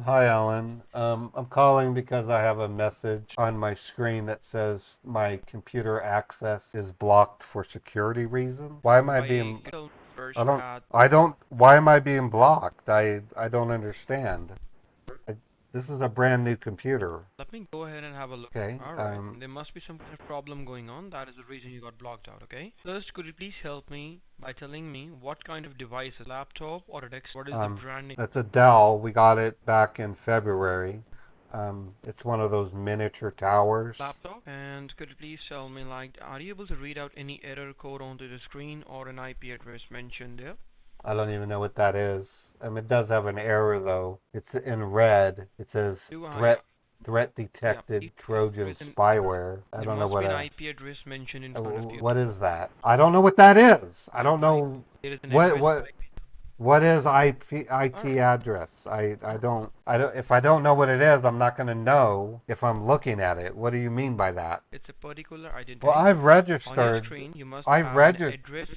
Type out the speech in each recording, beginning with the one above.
Hi, Alan. I'm calling because I have a message on my screen that says my computer access is blocked for security reasons. Why am I I being, told first I don't, that I don't, why am I being blocked? I don't understand. I, this is a brand new computer. let me go ahead and have a look. Okay. Alright, there must be some kind of problem going on. That is the reason you got blocked out, okay? First, could you please help me by telling me what kind of device, a laptop or a desktop? What is the um, brand name? that's a Dell. We got it back in February. It's one of those miniature towers. Laptop? And could you please tell me, like, are you able to read out any error code onto the screen or an IP address mentioned there? I don't even know what that is. It does have an error though. It's in red. It says Do I? threat Yeah, detected please Trojan with an spyware. I there don't know must be what an a IP address mentioned in front of you. what is that? I don't know what that is. I don't Like, know there is an what address. what what is IT Alright. address. I don't if I don't know what it is, I'm not going to know if I'm looking at it. What do you mean by that? It's a particular Well, identity. On your screen, you must I've have an registered address.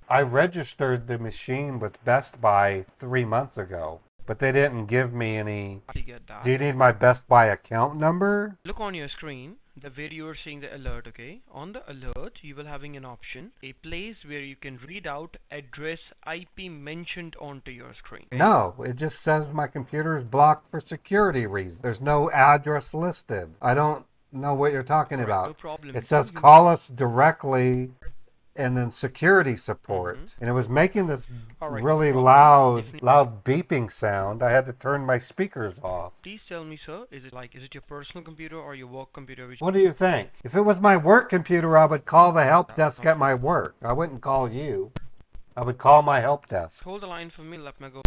I registered the machine with Best Buy 3 months ago, but they didn't give me any. I get Do that. you need my Best Buy account number? Look on your screen, the way you are seeing the alert, okay? On the alert, you will having an option, a place where you can read out address IP mentioned onto your screen, okay? No, it just says my computer is blocked for security reasons. There's no address listed. I don't know what you're talking Alright, no about. problem. It So says you must. call us directly and then security support. Mm-hmm. And it was making this Alright, no really problem. If loud beeping sound. I had to turn my speakers off. please tell me, sir, is it your personal computer or your work computer which What do you think? If it was my work computer, I would call the help that desk sounds at my work. I wouldn't call you. I would call my help desk. hold the line for me, let me go.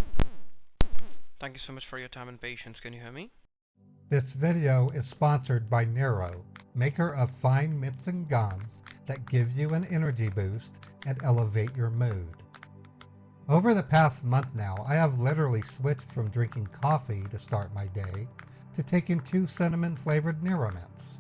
Thank you so much for your time and patience. Can you hear me? This video is sponsored by Nero, maker of fine mints and gums that give you an energy boost and elevate your mood. Over the past month now, I have literally switched from drinking coffee to start my day to taking 2 cinnamon-flavored Nero mints.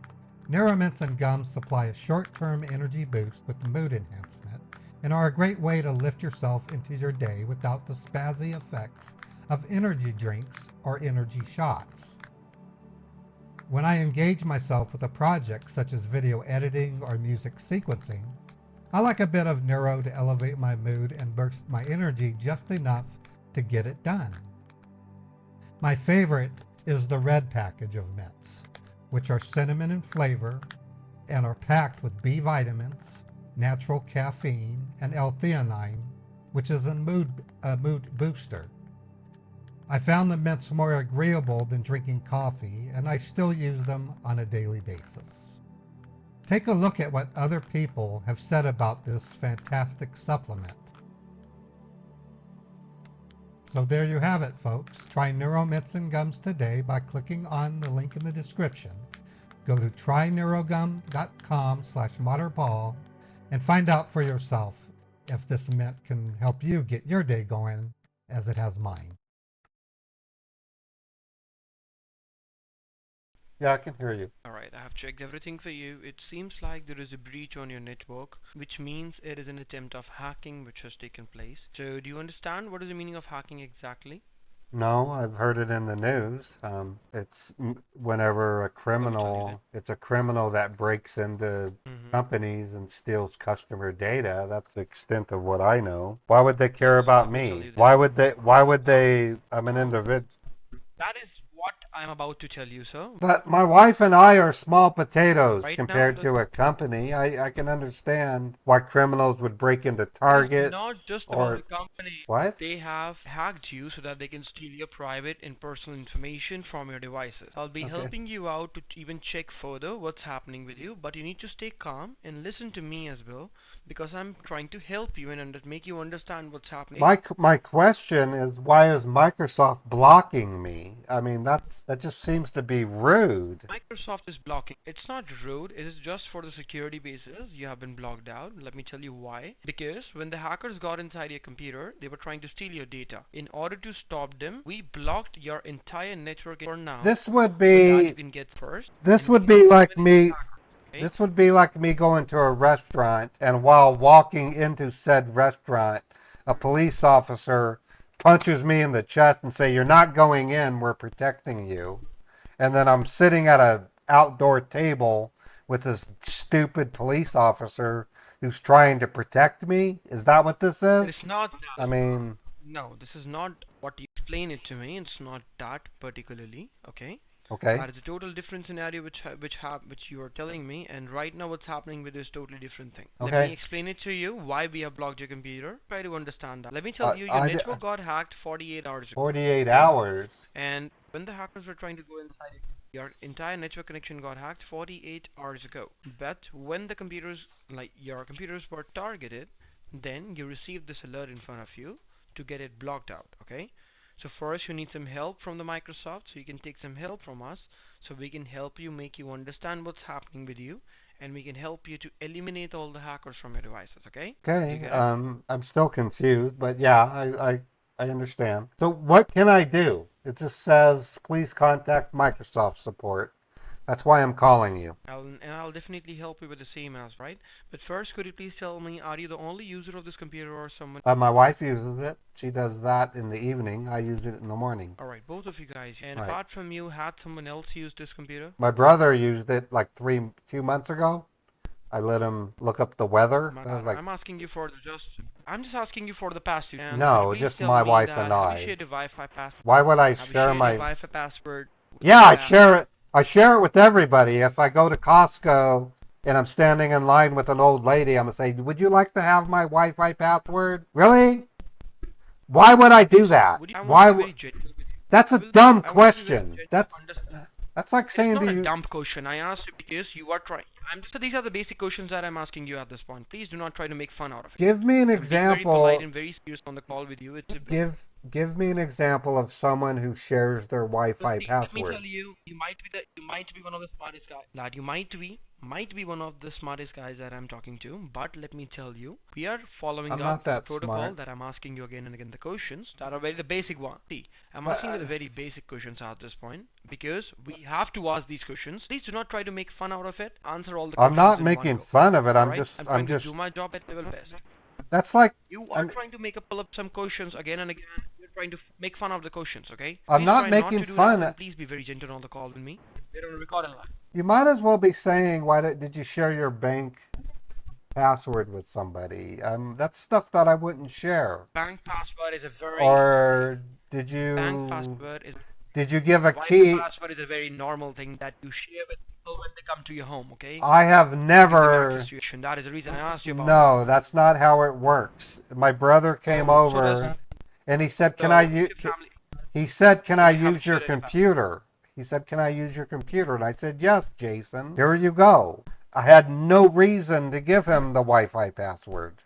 Nero mints and gums supply a short-term energy boost with mood enhancement and are a great way to lift yourself into your day without the spazzy effects of energy drinks or energy shots. When I engage myself with a project such as video editing or music sequencing, I like a bit of Neuro to elevate my mood and burst my energy just enough to get it done. My favorite is the red package of mints, which are cinnamon in flavor and are packed with B vitamins, natural caffeine, and L-theanine, which is a mood booster. I found the mints more agreeable than drinking coffee, and I still use them on a daily basis. Take a look at what other people have said about this fantastic supplement. So there you have it, folks. Try Neuro Mints and Gums today by clicking on the link in the description. Go to tryneurogum.com/modernpaul and find out for yourself if this mint can help you get your day going as it has mine. Yeah, I can hear you. Alright, I have checked everything for you. It seems like there is a breach on your network, which means it is an attempt of hacking which has taken place. So, do you understand what is the meaning of hacking exactly? No, I've heard it in the news. Whenever Let me tell you that. it's a criminal that breaks into Mm-hmm. companies and steals customer data. That's the extent of what I know. Why would they care about Let me tell me? you that. I'm an individual. That is what I'm about to tell you, sir. But my wife and I are small potatoes Right now, compared to a company. I can understand why criminals would break into it is Target not just about or the company. what? They have hacked you so that they can steal your private and personal information from your devices. I'll be Okay. helping you out to even check further what's happening with you, but you need to stay calm and listen to me as well because I'm trying to help you and make you understand what's happening. My question is, why is Microsoft blocking me? I mean, that just seems to be rude. Microsoft is blocking. It's not rude, it is just for the security basis. You have been blocked out. Let me tell you why. Because when the hackers got inside your computer, they were trying to steal your data. In order to stop them, we blocked your entire network for now This would so that you be can get first. this In would case be of like any me hacker, okay? this would be like me going to a restaurant and while walking into said restaurant, a police officer punches me in the chest and say, "You're not going in. We're protecting you." And then I'm sitting at a outdoor table with this stupid police officer who's trying to protect me. Is that what this is? It's not I that. mean, No, this is not what you explain it to me. It's not that particularly. Okay. okay, That is a total different scenario which you are telling me, and right now what's happening with this totally different thing. Let me okay. explain it to you why we have blocked your computer. Try to understand that. Let me tell you, your I network got hacked 48 hours ago. 48 Okay? hours. And when the hackers were trying to go inside it, your entire network connection got hacked 48 hours ago. But when the computers, like your computers were targeted, then you received this alert in front of you to get it blocked out. Okay? So first you need some help from the Microsoft, so you can take some help from us, so we can help you, make you understand what's happening with you, and we can help you to eliminate all the hackers from your devices. Okay? You Okay, get it? I'm still confused, but yeah, I understand. So what can I do? It just says, please contact Microsoft support. That's why I'm calling you. I'll definitely help you with the same as, right? But first, could you please tell me, are you the only user of this computer or someone? My wife uses it. She does that in the evening. I use it in the morning. Alright, both of you guys. And Right. apart from you, had someone else use this computer? My brother used it like 2 months ago. I let him look up the weather. I was like, I'm asking you for I'm just asking you for the past two. And no, could you please just tell my me wife that and have I. you shared a Wi-Fi password? Why would I Have you share shared my? a Wi-Fi password? Yeah, I Yeah. share it. I share it with everybody. If I go to Costco and I'm standing in line with an old lady, I'm gonna say, "Would you like to have my Wi-Fi password?" Really? Why would I do that? I want Why? to be very genuine with you. That's a I dumb want to be very question. genuine That's to understand. that's like It's saying not to a you, dumb question. I asked you because you are trying. So these are the basic questions that I'm asking you at this point. Please do not try to make fun out of it. give me an I'm being very polite example. and very serious on the call with you. It's a Give me an example of someone who shares their Wi-Fi See, let me password. tell you, you might be one of the smartest guys. That you might be one of the smartest guys that I'm talking to. But let me tell you, we are following I'm up not the that protocol smart. that I'm asking you again and again. The questions that are very the basic one. See, I'm But, asking you the very basic questions at this point because we have to ask these questions. Please do not try to make fun out of it. Answer all the I'm questions not in one making go. fun of it. All right? I'm I'm trying to just. do my job at level best. That's like. You are I'm. trying to pull up some questions again and again. You're trying to make fun of the questions, okay? I'm Please not try not making to do fun. that, and please be very gentle on the call with me. We're on a recording line. You might as well be saying, "Why did you share your bank password with somebody?" That's stuff that I wouldn't share. Bank password is a very Or bank password is did you give a Wi-Fi key? password is a very normal thing that you share with people when they come to your home, okay? I have Give them never. access to your That is the reason I asked you about No, that's not how it works. My brother came that. over and he said, "Can I use?" Your family, He said, "Can I you haven't use your shared any password. computer?" He said, "Can I use your computer?" And I said, "Yes, Jason. Here you go." I had no reason to give him the Wi-Fi password.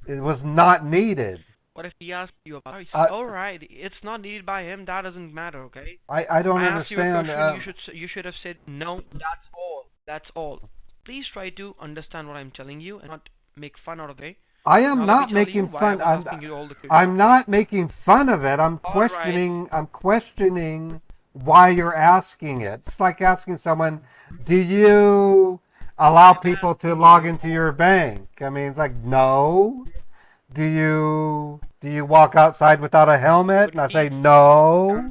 It was not needed. What if he asks you about it? Uh, Alright, it's not needed by him, that doesn't matter, okay? I don't I asked you a understand. question, you should have said no. That's all. That's all. Please try to understand what I'm telling you and not make fun out of it. I am Now not let me tell you making why fun. I was asking you all the questions. I'm not making fun of it. I'm All right. questioning. I'm questioning why you're asking it. It's like asking someone, "Do you allow people to log into your bank?" I mean, it's like, no. Do you walk outside without a helmet? And I say no,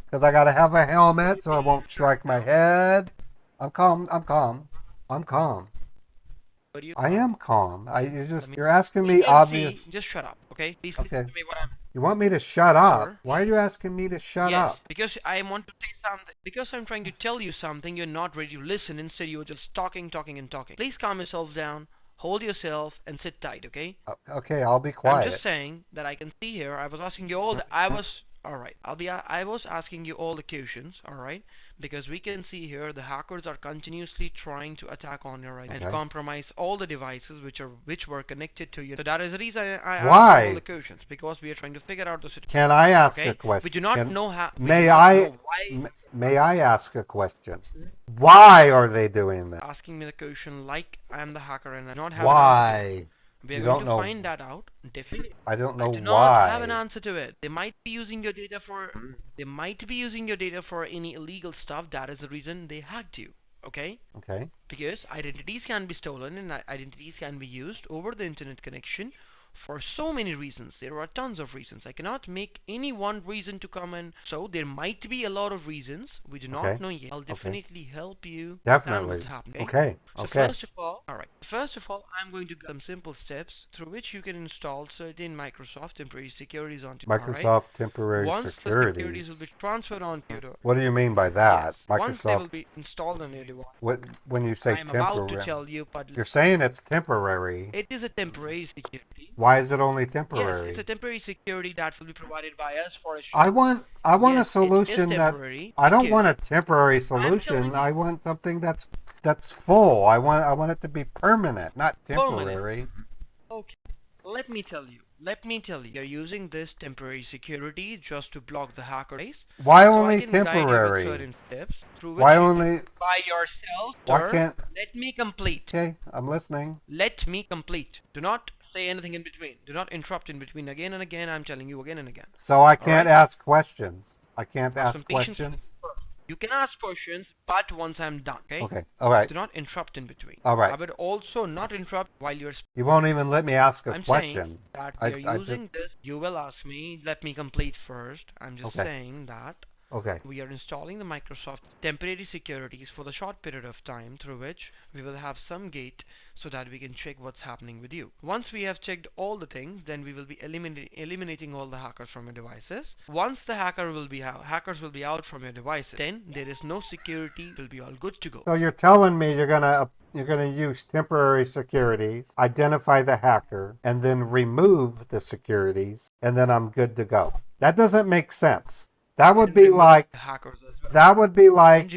because I gotta have a helmet so I won't strike my head. I'm calm. I'm calm. I'm calm. But you, I am calm. You're asking you me can obvious. see, just shut up, okay? Please Okay. listen to me what I'm You want me to shut up? Sir? Why are you asking me to shut yes, up? because I want to say something. Because I'm trying to tell you something, you're not ready to listen. Instead, you're just talking, talking, and talking. Please calm yourselves down, hold yourself, and sit tight, okay? Okay, I'll be I'm quiet. just saying that I can see here. I was asking you all. All right. I was asking you all the questions. All right, because we can see here the hackers are continuously trying to attack on your right and Okay. compromise all the devices which were connected to you. So that is the reason I asked Why? you all the questions, because we are trying to figure out the situation. Can I ask Okay? a question? We do not know how. we do May not I? know why May I ask a question? Why are they doing that? asking me the question like I am the hacker and I not have an answer. Why? We are You going don't to know. find that out definitely. I don't know I do not have an why. answer to it. They might be using your data for any illegal stuff. That is the reason they hacked you. Okay? Okay. Because identities can be stolen and identities can be used over the internet connection for so many reasons. There are tons of reasons. I cannot make any one reason to come in. So there might be a lot of reasons. We do not know yet. I'll definitely help you understand what's happening. So first of all, I'm going to give some simple steps through which you can install certain Microsoft temporary securities onto Microsoft temporary Once securities. the securities will be transferred on computer. What do you mean by that? Yes. Once they will be installed on your device. When you say I'm temporary, about to tell you, but you're saying it's temporary. it is a temporary security. Why is it only temporary? Yes, it's a temporary security that will be provided by us for a short. I want a solution that I don't want a temporary solution. I want something that's full. I want it to be permanent, not temporary. Okay. Let me tell you. You're using this temporary security just to block the hacker base. Why only temporary? Certain steps through which Why only by yourself? Why Sir, can't? Let me complete. Okay, I'm listening. Let me complete. Do not say anything in between. Do not interrupt in between again and again. I'm telling you again and again. So I can't ask questions. I can't ask questions. You can ask questions, but once I'm done, okay? Okay, all right. Do not interrupt in between. All right. I would also not interrupt while you're speaking. You won't even let me ask a I'm question. saying that you're using this. You will ask me. Let me complete first. I'm just saying that we are installing the Microsoft temporary securities for the short period of time through which we will have some gate so that we can check what's happening with you. Once we have checked all the things, then we will be eliminating all the hackers from your devices. Once the hackers will be out from your devices, then there is no security. It will be all good to go. So you're telling me you're gonna use temporary securities, identify the hacker, and then remove the securities, and then I'm good to go. That doesn't make sense. That would be like that would be like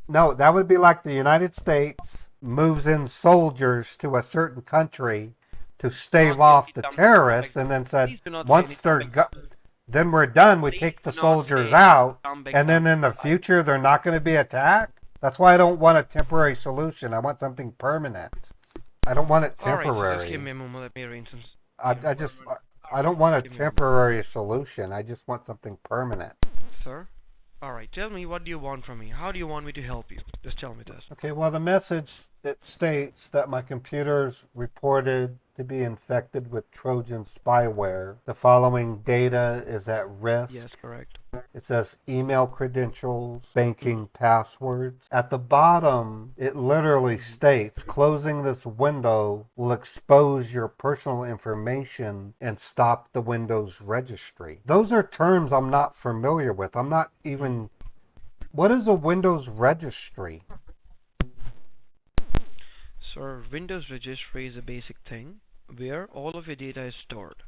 no, that would be like the United States moves in soldiers to a certain country to stave off the terrorists, and then said once they're then we're done, we take the soldiers out, and then in the future they're not going to be attacked. That's why I don't want a temporary solution. I want something permanent. I don't want it temporary. All right, give me a moment. Let me arrange some. I don't want a temporary solution. I just want something permanent. Sir? Alright, tell me, what do you want from me? How do you want me to help you? Just tell me this. Okay, well, the message, it states that my computer's reported to be infected with Trojan spyware. The following data is at risk. Yes, correct. It says email credentials, banking passwords. At the bottom, it literally states, closing this window will expose your personal information and stop the Windows registry. Those are terms I'm not familiar with. I'm not even... What is a Windows registry? Sir, Windows registry is a basic thing where all of your data is stored.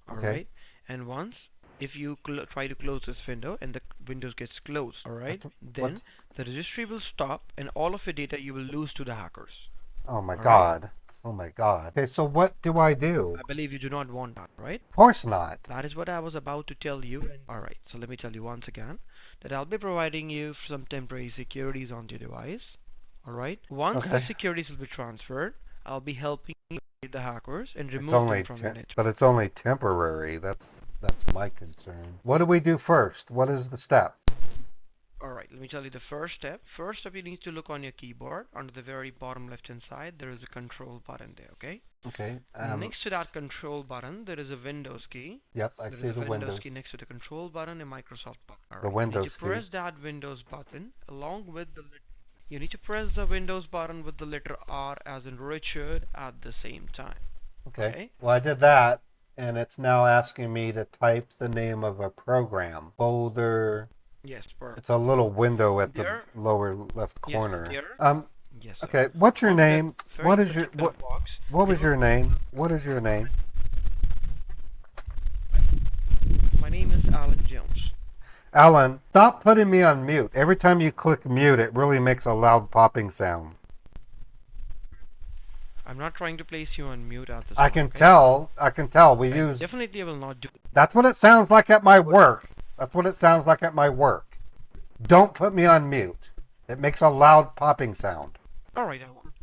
Alright? And once, if you try to close this window and the Windows gets closed, alright, then the registry will stop and all of your data you will lose to the hackers. Oh my God. Oh my God. Okay, so what do I do? I believe you do not want that, right? Of course not. That is what I was about to tell you. Alright, so let me tell you once again that I'll be providing you some temporary securities on your device. Alright? Once the securities will be transferred, I'll be helping you with the hackers and remove them from your network. But it's only temporary. That's my concern. What do we do first? What is the step? Alright, let me tell you the first step. First step, you need to look on your keyboard. Under the very bottom left hand side, there is a control button there, okay? Okay. Next to that control button, there is a Windows key. Yep, I see the Windows key next to the control button, a Microsoft button. The Windows key. You need to press that Windows button along with the... You need to press the Windows button with the letter R as in Richard at the same time. Okay. Well, I did that, and it's now asking me to type the name of a program. Folder. Yes, perfect. It's a little window at the lower left corner. Yes, okay, what's your name? What was your name? What is your name? My name is Alan Jones. Alan, stop putting me on mute. Every time you click mute, it really makes a loud popping sound. I'm not trying to place you on mute at this I can tell. We use... Definitely I will not do it. That's what it sounds like at my work. That's what it sounds like at my work. Don't put me on mute. It makes a loud popping sound. Alright, I won't.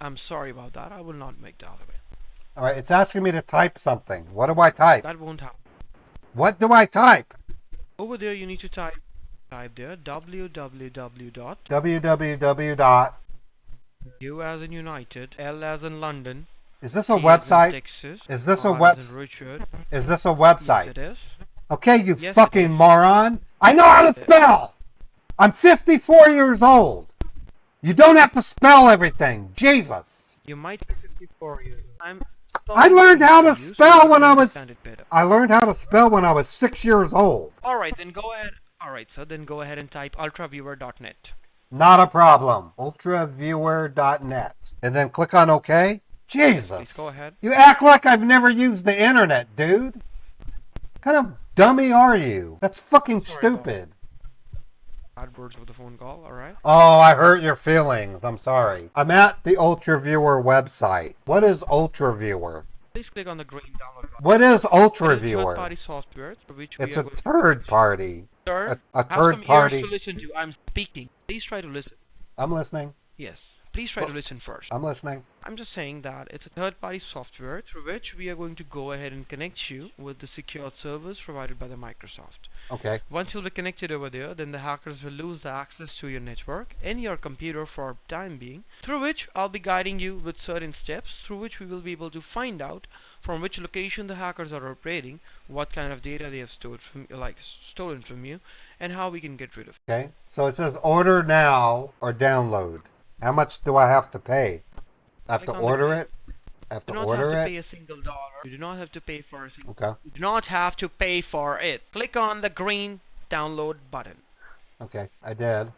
I'm sorry about that. I will not make that of it. Alright, it's asking me to type something. What do I type? That won't happen. What do I type? Over there you need to type there www. www. U as in United, L as in London, Is this a website? Texas. Is this a Richard. Is this a website? Yes, it is. Okay, you Yes, fucking moron. I know how to spell. I'm 54 years old. You don't have to spell everything. Jesus. You might be 54 years old. I learned how to spell when I was 6 years old. Alright, then go ahead. Alright, so then go ahead and type ultraviewer.net. Not a problem. Ultraviewer.net. And then click on OK. Jesus. Please go ahead. You act like I've never used the internet, dude. What kind of dummy are you? That's fucking stupid. Bad words with the phone call, alright? Oh, I hurt your feelings. I'm sorry. I'm at the UltraViewer website. What is UltraViewer? Please click on the green download button. What is It is UltraViewer? third-party software for which It's we are a going to... third party. Sir, A have third some party. ears to listen to. I'm speaking. Please try to listen. I'm listening. Yes. Please try to listen first. I'm listening. I'm just saying that it's a third-party software through which we are going to go ahead and connect you with the secured servers provided by the Microsoft. Okay. Once you'll be connected over there, then the hackers will lose the access to your network and your computer for time being, through which I'll be guiding you with certain steps through which we will be able to find out from which location the hackers are operating, what kind of data they have stolen from you, and how we can get rid of it. Okay. So it says order now or download. How much do I have to pay? I have to order it? I have to order it? You do not have to pay a single dollar. You do not have to pay for a single Okay. You do not have to pay for it. Click on the green download button. Okay, I did.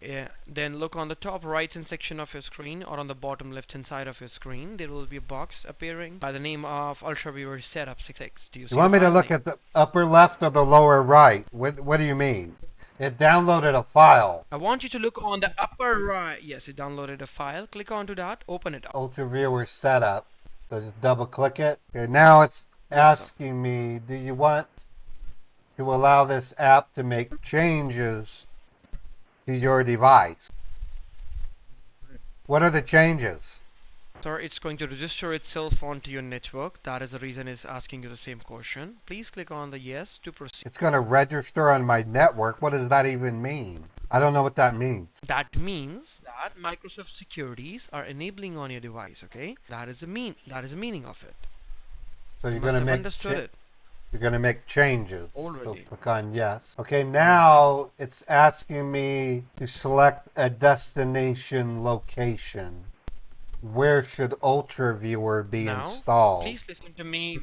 Yeah. Then look on the top right hand section of your screen or on the bottom left hand side of your screen. There will be a box appearing by the name of UltraViewer Setup 66. Do you see You want me the to file look name? at the upper left or the lower right? What do you mean? It downloaded a file. I want you to look on the upper right. Yes, it downloaded a file. Click onto that. Open it up. UltraViewer setup. So just double click it. Okay, now it's asking me, do you want to allow this app to make changes to your device? What are the changes? Sir, it's going to register itself onto your network. That is the reason it's asking you the same question. Please click on the yes to proceed. It's going to register on my network. What does that even mean? I don't know what that means. That means that Microsoft securities are enabling on your device, okay? That is the meaning of it. So you're You going to must have make understood it. You're going to make changes. Already. So click on yes. Okay, now it's asking me to select a destination location. Where should UltraViewer be Now, installed? please listen to me.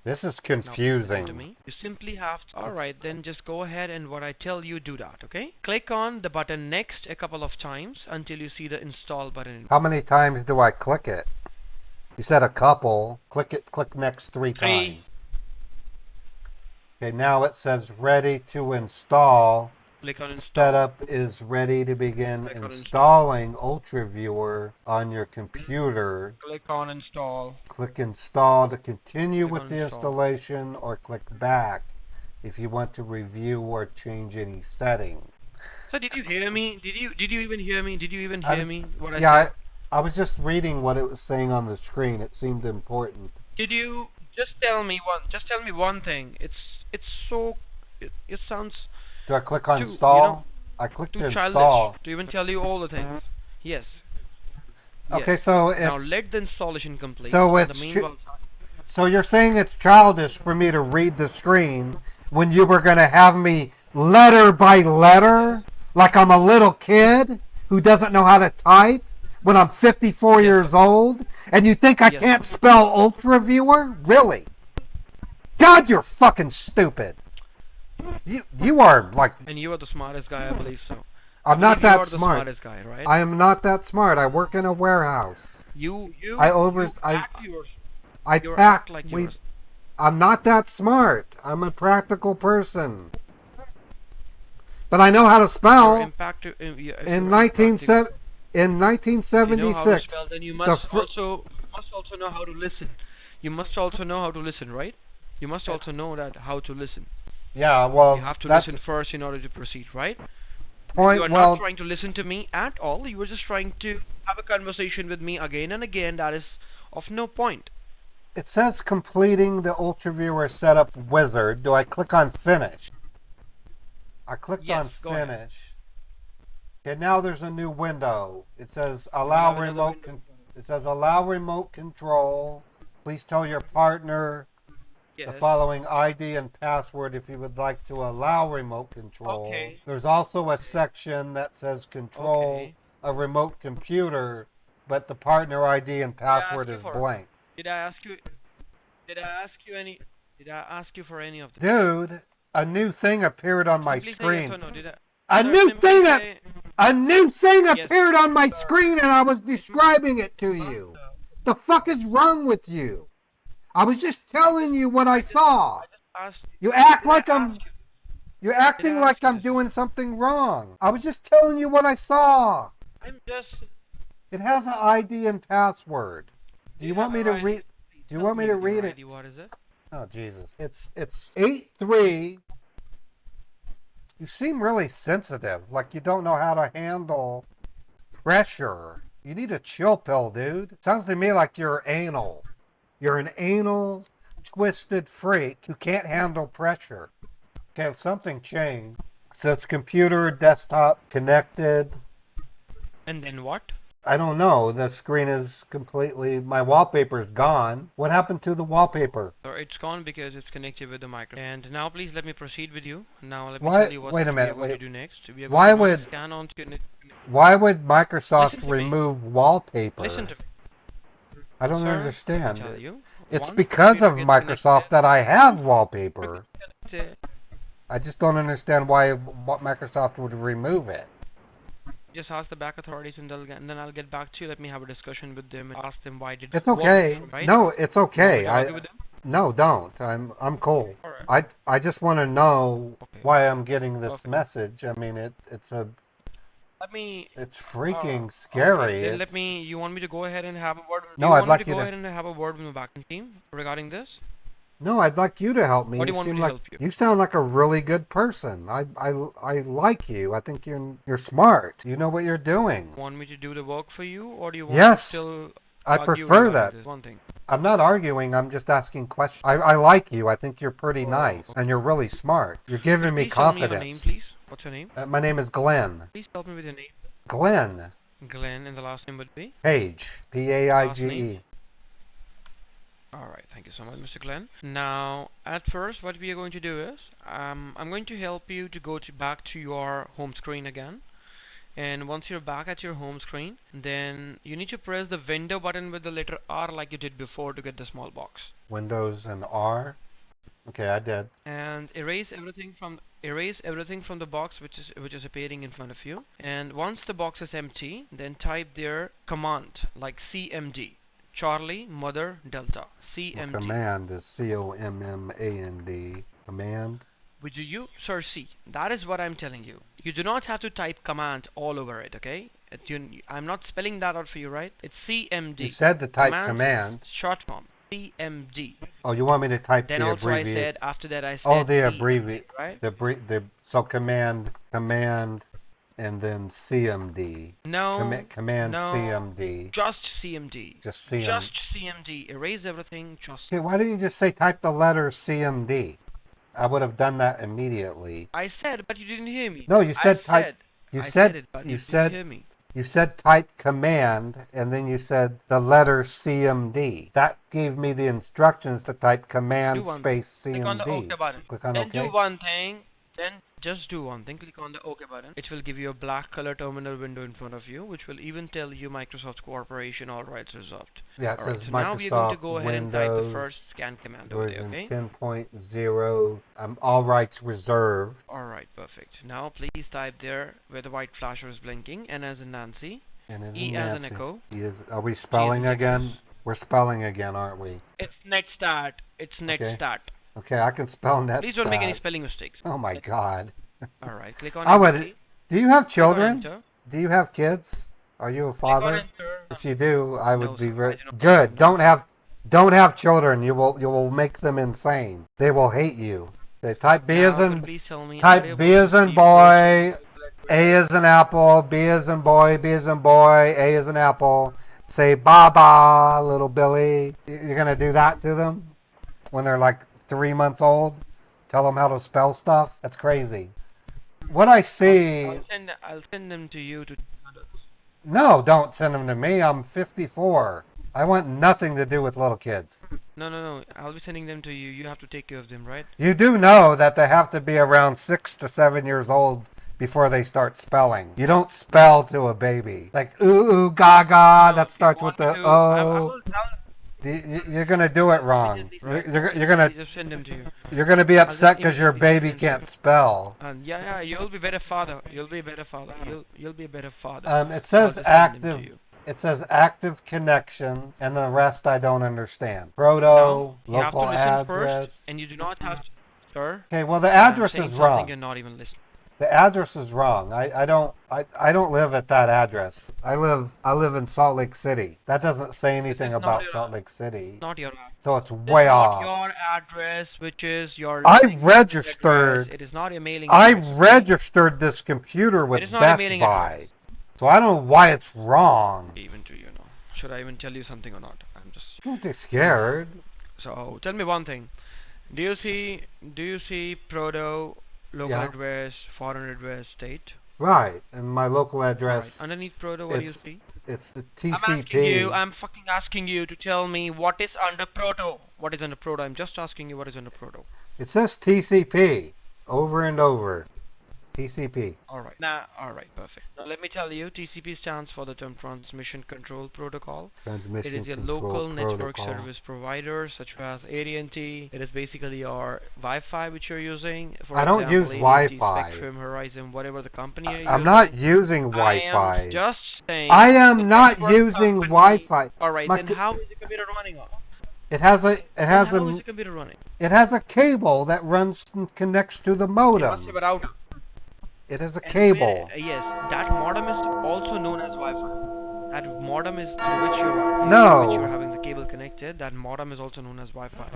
This is Now, listen to confusing. me. You simply have to... Alright, then just go ahead and what I tell you, do that, okay? Click on the button next a couple of times until you see the install button. How many times do I click it? You said a couple. Click next three times. Okay, now it says ready to install. Click on install. Setup is ready to begin Click on installing UltraViewer on your computer. Click on install. Click install to continue Click with on the install. installation, or click back if you want to review or change any settings. So did you hear me? Did you even hear me? Did you even I- hear me? What I Yeah, said? I was just reading what it was saying on the screen. It seemed important. Did you just tell me one thing? It sounds Do I click on Too, you install? know, I clicked too install. childish to even tell you all the things. Yes. Okay, Yes. so Now it's let the installation complete. so The it's meanwhile- so you're saying it's childish for me to read the screen when you were going to have me letter by letter like I'm a little kid who doesn't know how to type when I'm 54 years old, and you think I Yes. can't spell UltraViewer? Really? God, you're fucking stupid. You are like, and you are the smartest guy, I believe so. I'm I not believe you that are the smart. smartest guy, right? I am not that smart. I work in a warehouse. You I you pack. act like we. yours. I'm not that smart. I'm a practical person. But I know how to spell. In 1976, then you the must fir- also know how to listen. You must also know how to listen, right? You must also know that how to listen. yeah, well, You have to that's listen first in order to proceed, right? point. You are Well, not trying to listen to me at all. You were just trying to have a conversation with me again and again. That is of no point. it says completing the UltraViewer setup wizard. Do I click on finish? I clicked Yes, on go ahead. finish. Okay, now there's a new window. It says allow have another remote. window. It says allow remote control. Please tell your partner the Yes. following ID and password if you would like to allow remote control. Okay. There's also a section that says control Okay. a remote computer, but the partner ID and password is blank. Did I ask you? Did I ask you any? Did I ask you for any of them? Dude, a new thing appeared on my Simply say screen. yes or no. Did I? A Sir, new simply thing say- A new thing Yes, appeared on my sir. screen and I was describing it to you. The fuck is wrong with you? I was just telling you what I saw. Asked, You act did I like ask I'm you? you're acting Did I like ask you I'm this? doing something wrong. I was just telling you what I saw. I'm just. It has an ID and password. Do you want me to read? Do you want me to read it? What is it? Oh Jesus! It's 8-3. You seem really sensitive, like you don't know how to handle pressure. You need a chill pill, dude. Sounds to me like you're anal. You're an anal, twisted freak who can't handle pressure. Okay, something changed. It says computer, desktop, connected. And then what? I don't know. The screen is completely. My wallpaper's gone. What happened to the wallpaper? So it's gone because it's connected with the micro. And now please let me proceed with you. Now let me Why- tell you what wait a we minute, are going to wait. do next. We are Why going to would- scan onto your Why would Microsoft Listen to me. remove wallpaper? Listen to me. I don't Sir, let me understand. tell you. It's Once because computer of gets Microsoft that I have wallpaper. connected, I just don't understand why Microsoft would remove it. just ask the back authorities and then I'll get back to you. Let me have a discussion with them and ask them why did It's it work, okay. right? No, it's You want me okay. to argue with them? No, don't. I'm cool. Alright. I just want to know Okay. why I'm getting this Okay. message. I mean, it's Let me. freaking Okay, scary. then It's- let me. You want me to go ahead and have a word? No, you I'd want like me to you go to- ahead and have a word with the backend team regarding this. No, I'd like you to help me. What do you want me seem to like help you? you sound like a really good person. I like you. I think you're smart. You know what you're doing. Want me to do the work for you, or do you want Yes, to still I argue prefer regarding that. this? One thing. I'm not arguing. I'm just asking questions. I like you. I think you're pretty Oh, nice and you're really smart. You're giving me Please tell me your name, confidence. please. What's your name? My name is Glenn. Please help me with your name. Glenn Glenn, and the last name would be. Page. Paige. Alright, thank you so much, Mr. Glenn. Now, at first, what we are going to do is, I'm going to help you to go back to your home screen again. And once you're back at your home screen, then you need to press the window button with the letter R like you did before to get the small box. Windows and R. Okay, I did. And erase everything from the box which is appearing in front of you. And once the box is empty, then type their command like CMD, Charlie Mother Delta. CMD. Command is COMMAND. Command. Would you, sir, see, that is what I'm telling you. You do not have to type command all over it, okay? I'm not spelling that out for you, right? It's CMD. You said to type command. Short form. CMD. Oh, you want me to type Then the also I abbreviation? said, after that I said Oh, the CMD, abbreviation. right? So command, and then CMD. No, Command no, CMD. just CMD. Just CMD. Just CMD. Erase everything, just... Okay, why didn't you just say type the letter CMD? I would have done that immediately. I said, but you didn't hear me. No, you said I type. You I said it, but you didn't said hear me. you said type command, and then you said the letter CMD. That gave me the instructions to type command Do one space thing. CMD. Click on the OK button. Click on then OK. do one thing. Then just do one thing. Click on the OK button. It will give you a black color terminal window in front of you, which will even tell you Microsoft Corporation, all rights reserved. Yeah, it Alright, says so Microsoft now we're going to go ahead and type the Windows first scan command over there, version okay? 10.0. All rights reserved. Alright, perfect. Now please type there where the white flasher is blinking, N as in Nancy, And it's E as in Nancy. echo. Are we spelling in again? Nicholas. We're spelling again, aren't we? It's NetStart. It's NetStart. Okay, I can spell net. Please don't make any spelling mistakes. Oh my God. Alright, click on I enter, would. please. Do you have Click on children? enter. Do you have kids? Are you a Click on father? enter. If you do, I would No, be sir, very I do not. good. No. Don't have children. You will make them insane. They will hate you. They type B as Now, could you in please tell me, are type you B able as to in see boy, A as in apple, B as in boy, B as in boy, A as in apple. Say Baba, little Billy. You're gonna do that to them when they're like 3 months old. Tell them how to spell stuff. That's crazy. what I see. I'll send them to you to. No, don't send them to me. I'm 54. I want nothing to do with little kids. No. I'll be sending them to you. You have to take care of them, right? You do know that they have to be around 6 to 7 years old before they start spelling. You don't spell to a baby. Like ooh, ooh gaga, that starts with the O. You're going to do it wrong. You're going to just send them to you. You're going to be upset because your baby can't spell. Yeah, you'll be a better father. You'll be a better father. You'll be a better father. It says active. It says active connections, and the rest I don't understand. Proto, local address. First, and you do not have to, sir. Okay, well the address is wrong. You're not even listening. The address is wrong. I don't live at that address. I live in Salt Lake City. That doesn't say anything about Salt Lake City. Not your address. So it's way off. Your address, which is your. I registered. It is not a mailing. I registered this computer with Best Buy. So I don't know why it's wrong. Even to you know. Should I even tell you something or not? I'm just. Don't be scared. So tell me one thing. Do you see Proto? Local address, foreign address, state. Right, and my local address. Right. Underneath Proto, what do you see? It's the TCP. I'm fucking asking you to tell me what is under Proto. What is under Proto? I'm just asking you what is under Proto. It says TCP over and over. TCP. Alright, perfect. Now let me tell you, TCP stands for the term Transmission Control Protocol. It is your local network service provider, such as AT&T. It is basically your Wi-Fi which you're using. For I don't use Wi-Fi. Spectrum, Horizon, whatever the company you're I'm not using Wi-Fi. I am just saying. I am not using Wi-Fi. Alright, then how is the computer running on? It has a computer running? It has a cable that runs and connects to the modem. It is a cable. Yes, that modem is also known as Wi-Fi. That modem is through which you're having the cable connected. That modem is also known as Wi-Fi.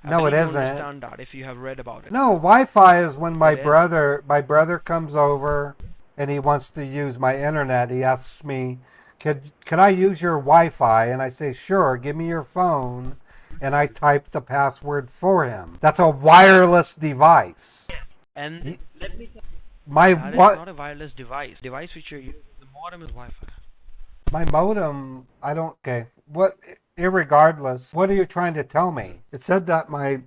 No, it isn't. You understand that if you have read about it. No, Wi-Fi is when my brother comes over and he wants to use my internet. He asks me, "Could I use your Wi-Fi?" And I say, "Sure. Give me your phone." And I type the password for him. That's a wireless device. And let me tell you. That is not a wireless device. Device which you're using, the modem is Wi-Fi. My modem, okay. Irregardless, what are you trying to tell me? It said that my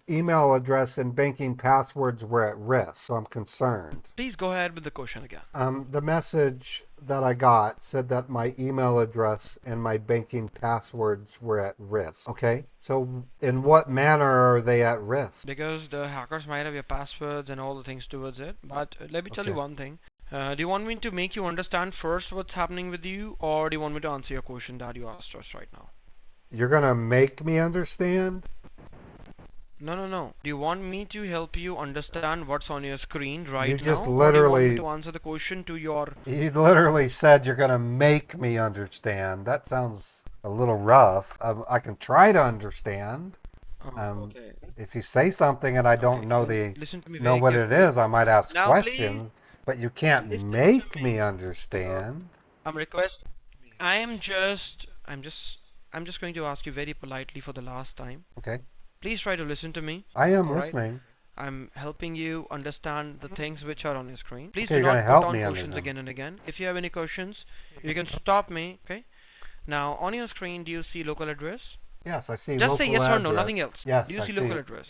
email address and banking passwords were at risk, so I'm concerned. Please go ahead with the question again. The message that I got said that my email address and my banking passwords were at risk. Okay, so in what manner are they at risk? Because the hackers might have your passwords and all the things towards it. But let me tell you one thing. Do you want me to make you understand first what's happening with you, or do you want me to answer your question that you asked us right now? You're gonna make me understand? No. Do you want me to help you understand what's on your screen right now? You just literally... Or do you want me to answer the question to your... You literally said you're going to make me understand. That sounds a little rough. I can try to understand. Okay. If you say something and I don't know what it is, I might ask questions. But you can't make me understand. I'm just going to ask you very politely for the last time. Okay. Please try to listen to me. I am listening. I'm helping you understand the things which are on your screen. Please do not help put me on questions again and again. If you have any questions, you can stop me. Okay. Now, on your screen, do you see local address? Yes, I see local address. Just say yes or no, address. nothing else. Yes, do you see local address?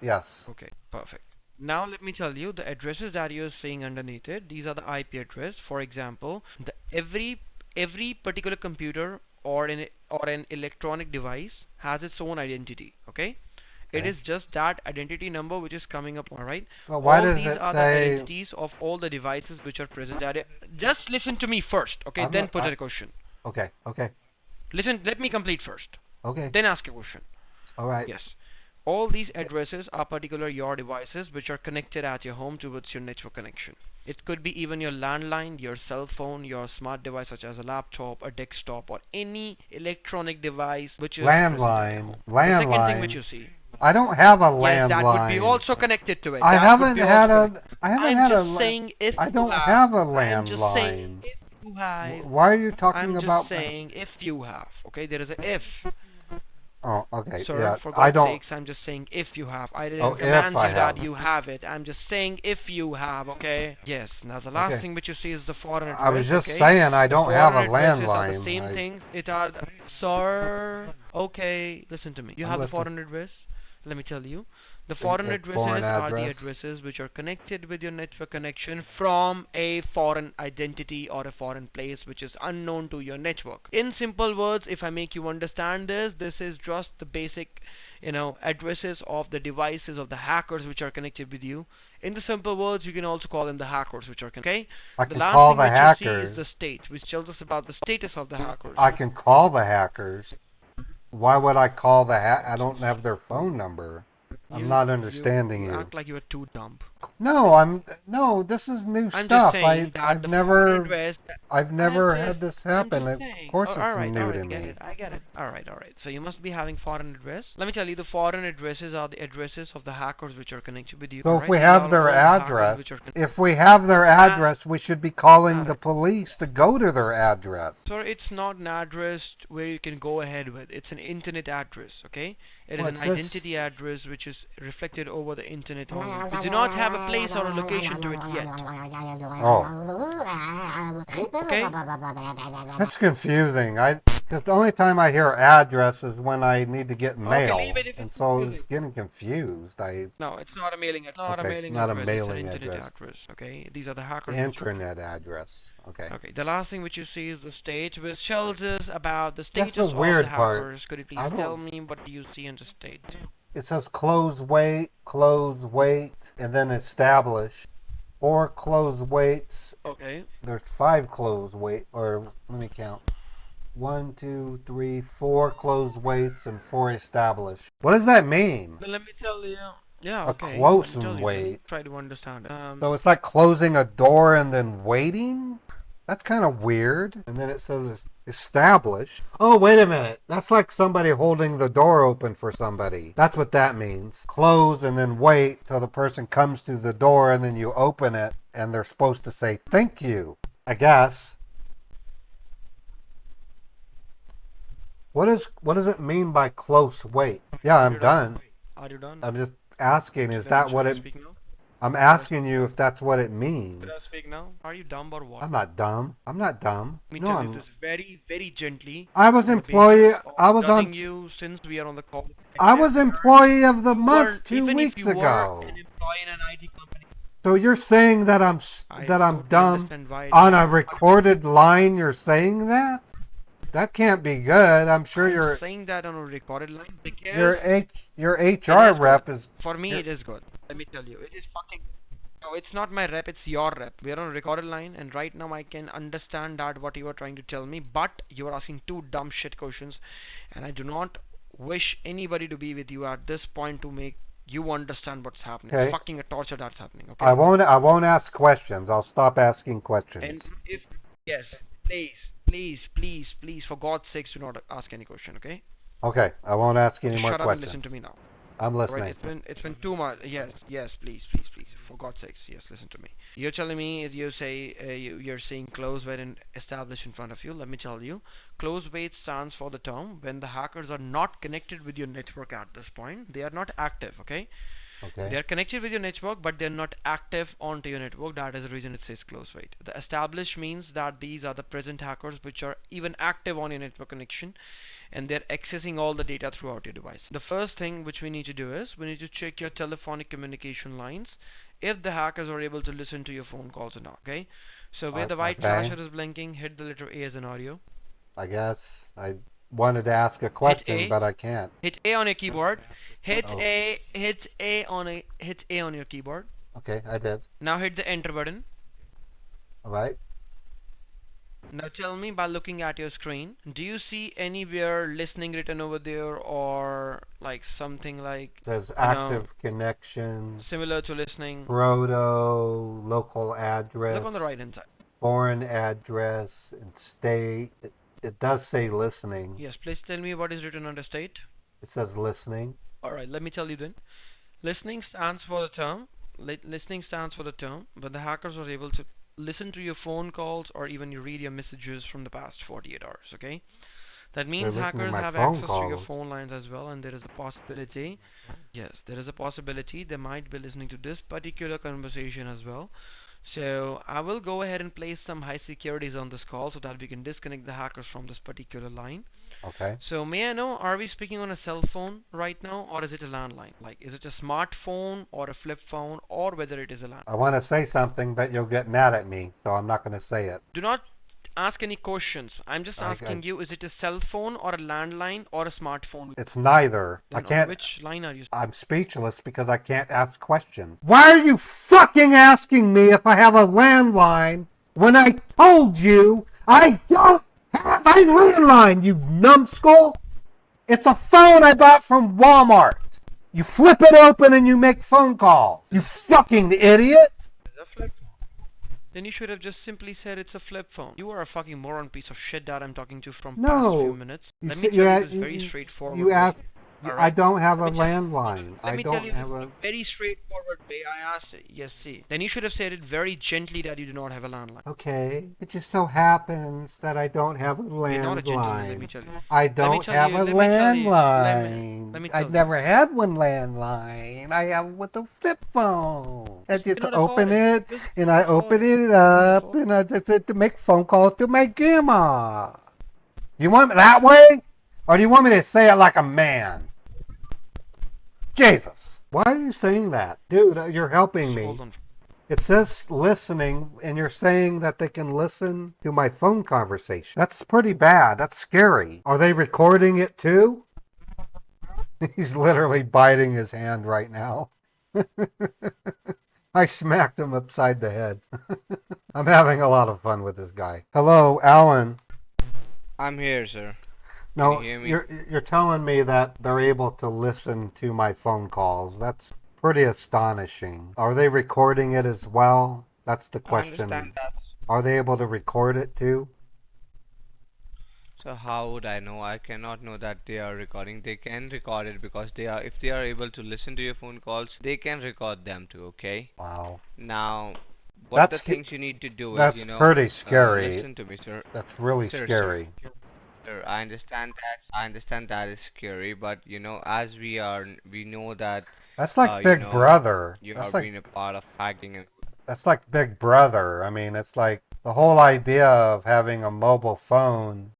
Yes. Okay, perfect. Now let me tell you the addresses that you're seeing underneath it. These are the IP address. For example, every particular computer or an electronic device has its own identity. Okay. It is just that identity number which is coming up, alright? Well, why does these it are say... the identities of all the devices which are present at it. Just listen to me first, okay? Then put a question. Okay. Listen, let me complete first. Okay. Then ask a question. Alright. Yes. All these addresses are particular your devices which are connected at your home towards your network connection. It could be even your landline, your cell phone, your smart device such as a laptop, a desktop, or any electronic device which is... Landline. The second thing which you see. I don't have a landline. Yes, that would be also connected to it. I don't have a landline. Why are you talking about? I'm just saying if you have. Okay, there is a if. Oh, okay. Sir, Yeah, for I God's don't. sakes, I'm just saying if you have. I Oh, didn't if command I you that have. you have it. I'm just saying if you have, okay? Yes. Now the last Okay. thing which you see is the foreign I was address, just okay? saying I The don't have a foreign addresses are the landline. same things. It are sir. Okay, listen to me. You I'm have the listening. foreign address. Let me tell you. The A foreign foreign addresses are the address. addresses which are connected with your network connection from a foreign identity or a foreign place which is unknown to your network. In simple words, if I make you understand this, this is just the basic, addresses of the devices of the hackers which are connected with you. In the simple words, you can also call them the hackers which are connected. Okay? I The can last call thing the which you see is hackers. the state, which tells us about the status of the hackers. I can call the hackers. Why would I call the I don't have their phone number. I'm You not you understanding you you. act like you are too dumb. No, this is new I'm just stuff. saying that the foreign address. I've never had this I'm happen. just Of saying. course All it's right, new I to get me. it. I get it. All right. So you must be having foreign address. Let me tell you, the foreign addresses are the addresses of the hackers which are connected with you. So All if right, we these have are their all the hackers address, which are if we have their address, we should be calling got the it. police to go to their address. So it's not an address where you can go ahead with. It's an internet address, okay? It is Well, an identity address which is reflected over the internet only. We do not have a place or a location to it yet. Oh, Okay? that's confusing. Because the only time I hear address is when I need to get Okay, mail, leave it if and it's so I was confusing. getting confused. No, it's not a mailing. It's not a Okay, it's mailing not a address. mailing It's an internet address. address. Okay, these are the hackers. Which Internet address. Okay. okay, the last thing which you see is the state, which tells us about the That's status the of the weird part. hackers. Could you please I tell don't. me what do you see in the state? It says close, wait, and then establish. Four close waits. Okay. There's five close wait, or let me count. 1, 2, 3, 4 close waits and 4 establish. What does that mean? Then let me tell you. Yeah, A okay. close Let me tell and you. Then wait. try to understand it. So it's like closing a door and then waiting? That's kind of weird. And then it says establish. Oh, wait a minute. That's like somebody holding the door open for somebody. That's what that means. Close and then wait till the person comes to the door and then you open it and they're supposed to say thank you, I guess. What does it mean by close wait? Yeah, I'm done. Are you done? I'm just asking, is Then that should what I it speak now? I'm asking you if that's what it means. Should I speak now? Are you dumb or what? I'm not dumb. I'm not dumb. Let me No, tell you I'm. this very, very gently. I was on the employee. basis of I was telling on. you since we are on the call. I was employee of the You month were- 2 even if weeks you were ago. an employee in an IT company. So you're saying that I'm I dumb totally understand why on you a are- recorded line? You're saying that? That can't be good. I'm sure I'm saying that on a recorded line because your it HR is rep good. is. For me your- it is good. Let me tell you, it is fucking. No, it's not my rep, it's your rep. We are on a recorded line, and right now I can understand that what you are trying to tell me, but you are asking two dumb shit questions, and I do not wish anybody to be with you at this point to make you understand what's happening. Okay. It's fucking a torture that's happening. Okay. I won't ask questions. I'll stop asking questions. And if yes, please, for God's sakes, do not ask any question. Okay. Okay, I won't ask any more Shut up and listen questions. to me now. I'm Right, listening. it's been too much. Yes, please. For God's sakes, yes, listen to me. You're telling me if you say you're saying close wait and establish in front of you. Let me tell you, close wait stands for the term when the hackers are not connected with your network at this point. They are not active. Okay. Okay. They are connected with your network, but they're not active onto your network. That is the reason it says close wait. The established means that these are the present hackers which are even active on your network connection, and they're accessing all the data throughout your device. The first thing which we need to do is we need to check your telephonic communication lines if the hackers are able to listen to your phone calls or not. Okay, so where the white Okay. flasher is blinking, hit the letter A as an audio. I guess I wanted to ask a question, A. but I can't. Hit A on your keyboard. Hit Oh. hit A on your keyboard. Okay, I did. Now hit the enter button. All right. Now tell me, by looking at your screen, do you see anywhere listening written over there, or like something like Says you know, active connections, similar to listening? proto, local address, Look on the right hand side. foreign address, and state. It does say listening. Yes, please tell me what is written under state. It says listening. Alright, let me tell you then. Listening stands for the term. Listening stands for the term when the hackers are able to listen to your phone calls or even you read your messages from the past 48 hours. Okay. That They're means listening to hackers my have phone access to your calls. phone lines as well, and there is a possibility, yes, there is a possibility they might be listening to this particular conversation as well. So I will go ahead and place some high securities on this call so that we can disconnect the hackers from this particular line. Okay. So may I know, are we speaking on a cell phone right now, or is it a landline? Like, is it a smartphone or a flip phone, or whether it is a landline? I want to say something, but you'll get mad at me, so I'm not going to say it. Do not ask any questions. I'm just I- asking you, is it a cell phone or a landline or a smartphone? It's neither. I Then on can't. which line are you? I'm speechless because I can't ask questions. Why are you fucking asking me if I have a landline when I told you I don't have a landline, you numbskull? It's a phone I bought from Walmart. You flip it open and you make phone calls. You fucking idiot. It's a flip phone. Then you should have just simply said it's a flip phone. You are a fucking moron piece of shit that I'm talking to from past few minutes. You Let see- me tell you this very straightforward You way. asked. I Alright? don't have a Let me tell you- landline. Let I me tell don't you have this a. very straightforward way. I asked it. Yes, see. Then you should have said it very gently that you do not have a landline. Okay, it just so happens that I don't have a You're not a gentleman, let me landline. tell you. I don't tell have you- a let me tell you- landline. let me tell I've you. never had one landline. I have with a flip phone. I just cannot open afford it Just and I open it up and I just to make phone calls to my grandma. You want it that way, or do you want me to say it like a man? Jesus, why are you saying that, dude? You're helping me. Hold on. It says listening, and you're saying that they can listen to my phone conversation. That's pretty bad. That's scary. Are they recording it too? He's literally biting his hand right now. I smacked him upside the head. I'm having a lot of fun with this guy. Hello, Alan. I'm here, sir. No, Can you hear me? you're telling me that they're able to listen to my phone calls. That's pretty astonishing. Are they recording it as well? That's the I question. understand that. Are they able to record it too? So how would I know? I cannot know that they are recording. They can record it because if they are able to listen to your phone calls, they can record them too, okay? Wow. Now, what That's the things you need to do That's is, pretty scary. listen to me, sir. That's really Sir, scary. Sir, I understand that. I understand that is scary, but as we know that That's like Big Brother. you That's have like been a part of hacking and that's like Big Brother. I mean, it's like the whole idea of having a mobile phone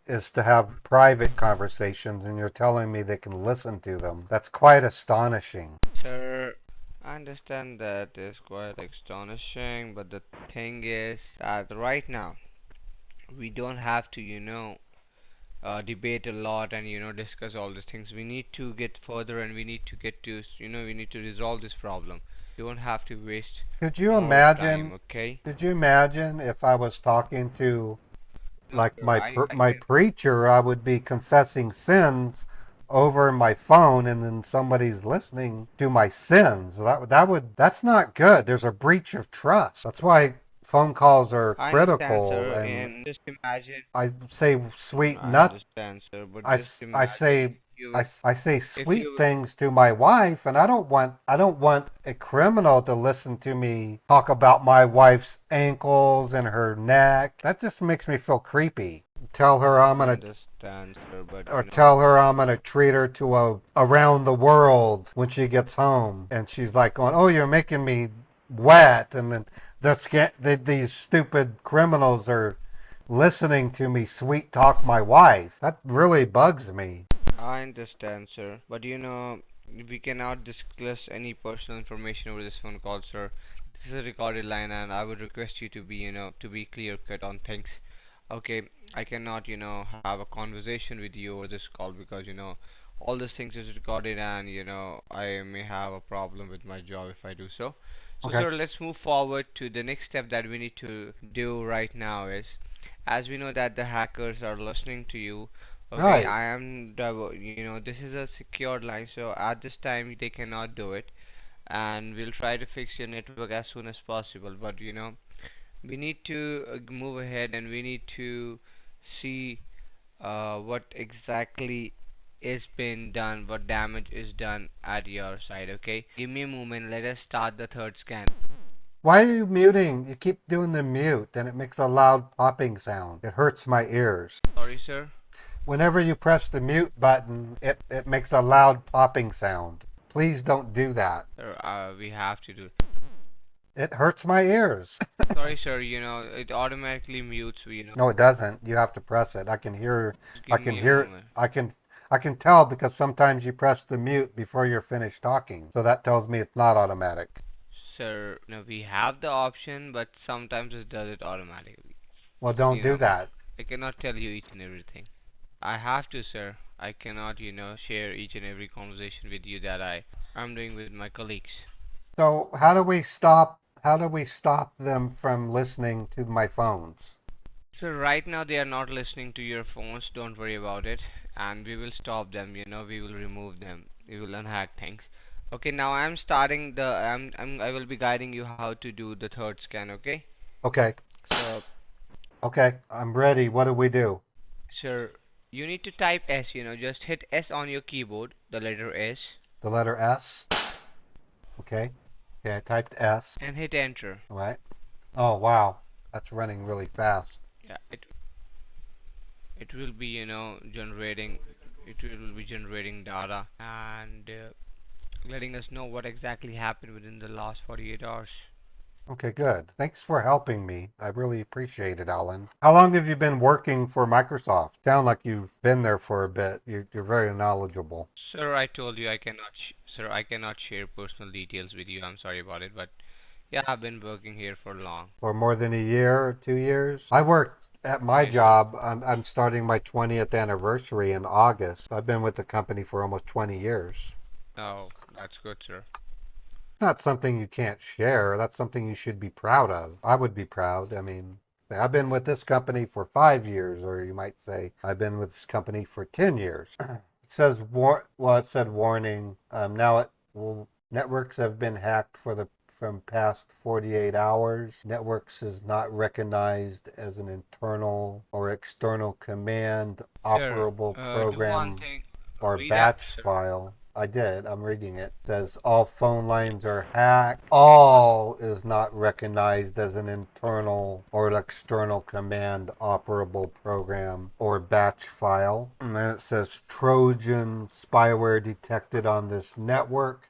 is to have private conversations, and you're telling me they can listen to them. That's quite astonishing. Sir, I understand that is quite astonishing, but the thing is that right now we don't have to, debate a lot and discuss all these things. We need to get further and we need to get to, we need to resolve this problem. You don't have to waste Could you more imagine? time, okay? Could you imagine if I was talking to like Sir, my preacher? I would be confessing sins over my phone, and then somebody's listening to my sins. That's not good. There's a breach of trust. That's why phone calls are I critical. understand, sir, And and just imagine. I say sweet I nut. understand, sir, but I, just I imagine say you, I say sweet you- things to my wife, and I don't want a criminal to listen to me talk about my wife's ankles and her neck. That just makes me feel creepy. Tell her I'm I gonna understand, sir, but or tell her I'm gonna treat her to a around the world when she gets home, and she's like going, "Oh, you're making me wet," and then these stupid criminals are listening to me sweet talk my wife. That really bugs me. I understand, sir, but we cannot discuss any personal information over this phone call, sir. This is a recorded line, and I would request you to be, to be clear cut on things. Okay, I cannot, have a conversation with you over this call because, all these things is recorded, and, I may have a problem with my job if I do so. So, Okay. sir, let's move forward to the next step that we need to do right now is, as we know that the hackers are listening to you. Okay, Right. I am this is a secured line, so at this time they cannot do it, and we'll try to fix your network as soon as possible. But we need to move ahead and we need to see what exactly is being done, what damage is done at your side. Okay, give me a moment. Let us start the third scan. Why are you muting? You keep doing the mute, and it makes a loud popping sound. It hurts my ears. Sorry, sir. Whenever you press the mute button, it makes a loud popping sound. Please don't do that. Sir, we have to do. It hurts my ears. Sorry, sir. It automatically mutes. No, it doesn't. You have to press it. I can hear. Just I give can me a hear. moment. I can tell because sometimes you press the mute before you're finished talking. So that tells me it's not automatic. Sir, we have the option, but sometimes it does it automatically. Well, don't You do know, that. I cannot tell you each and everything. I have to, sir. I cannot, share each and every conversation with you that I'm doing with my colleagues. So how do we stop? How do we stop them from listening to my phones? So right now they are not listening to your phones. Don't worry about it, and we will stop them. We will remove them. We will unhack things. Okay, now I'm starting the. I will be guiding you how to do the third scan. Okay. Okay. So, Okay. I'm ready. What do we do? sir, you need to type S. Just hit S on your keyboard. The letter S. The letter S. Okay. Okay. I typed S. And hit enter. All right. Oh wow, that's running really fast. Yeah, it will be generating. It will be generating data and letting us know what exactly happened within the last 48 hours. Okay, good. Thanks for helping me. I really appreciate it, Alan. How long have you been working for Microsoft? Sound like you've been there for a bit. You're very knowledgeable. Sir, I told you I cannot. Sir, I cannot share personal details with you. I'm sorry about it, but yeah, I've been working here for long. For more than a year or 2 years? I worked at my Okay. job. I'm starting my 20th anniversary in August. I've been with the company for almost 20 years. Oh, that's good, sir. Not something you can't share. That's something you should be proud of. I would be proud. I mean, I've been with this company for 5 years, or you might say I've been with this company for 10 years. It says it said warning. Networks have been hacked from past 48 hours. Networks is not recognized as an internal or external command, operable Sir, do one program, thing. or Read batch out, sir. file. I did. I'm reading it. It says all phone lines are hacked. All is not recognized as an internal or external command, operable program, or batch file. And then it says Trojan spyware detected on this network.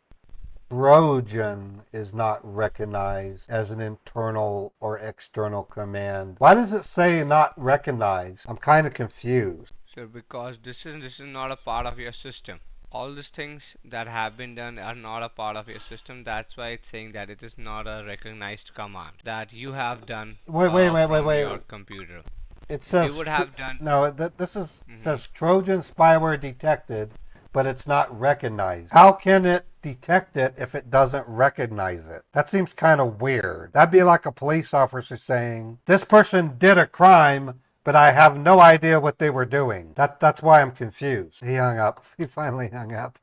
Trojan is not recognized as an internal or external command. Why does it say not recognized? I'm kind of confused. Sir, because this is not a part of your system. All these things that have been done are not a part of your system. That's why it's saying that it is not a recognized command that you have done Wait. from your computer. It says You would have done. no. This says Trojan spyware detected, but it's not recognized. How can it detect it if it doesn't recognize it? That seems kind of weird. That'd be like a police officer saying, "This person did a crime, but I have no idea what they were doing." That's why I'm confused. He hung up. He finally hung up.